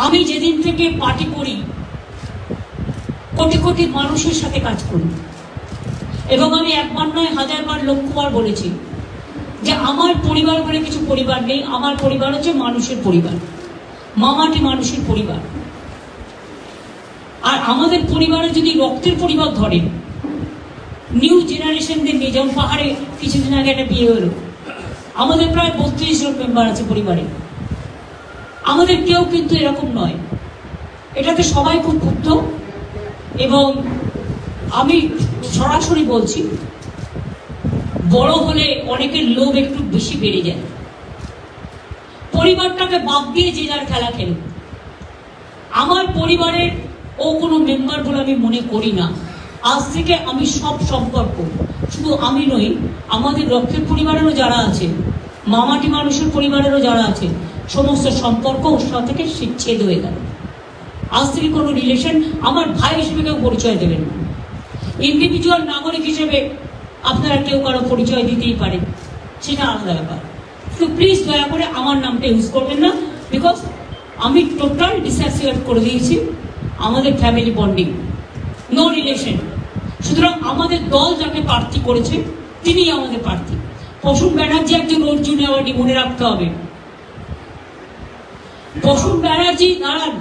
আমি যেদিন থেকে পার্টি করি কোটি কোটি মানুষের সাথে কাজ করি, এবং আমি একবার নয় হাজারবার লক্ষবার বলেছি যে আমার পরিবার বলে কিছু পরিবার নেই, আমার পরিবার হচ্ছে মানুষের পরিবার, মামাটি মানুষের পরিবার। আর আমাদের পরিবারে যদি রক্তের পরিবার ধরে, নিউ জেনারেশনদের নিয়ে, যেমন পাহাড়ে কিছুদিন আগে একটা বিয়ে হলো, আমাদের প্রায় 32 জন মেম্বার আছে পরিবারে। আমাদের কেউ কিন্তু এরকম নয়, এটাতে সবাই খুব ক্ষুব্ধ। এবং আমি সরাসরি বলছি, বড় হলে অনেকের লোভ একটু বেশি বেড়ে যায়। পরিবারটাকে বাদ দিয়ে যে যার খেলা খেলে। আমার পরিবারের ও কোনো মেম্বার বলে আমি মনে করি না। আজ থেকে আমি সব সম্পর্ক, শুধু আমি নই, আমাদের রক্ষের পরিবারেরও যারা আছে, মামাটি মানুষের পরিবারেরও যারা আছে, সমস্ত সম্পর্ক ওর সাথে থেকে ছেদ হয়ে গেল। আজ থেকে কোনো রিলেশন আমার ভাই হিসেবে কেউ পরিচয় দেবেন না। ইন্ডিভিজুয়াল নাগরিক হিসেবে আপনারা কেউ কারো পরিচয় দিতেই পারে, সেটা আলাদা ব্যাপার। তো প্লিজ দয়া করে আমার নামটা ইউজ করবেন না, বিকজ আমি টোটাল ডিসঅ্যাসোসিয়েট করে দিয়েছি আমাদের ফ্যামিলি বন্ডিং, নো রিলেশন। সুতরাং আমাদের দল যাকে প্রার্থী করেছে তিনি আমাদের প্রার্থী। প্রসূন ব্যানার্জি একজন অর্জুন অ্যাওয়ার্ডি, মনে রাখতে হবে। প্রসূন ব্যানার্জি দাঁড়ান।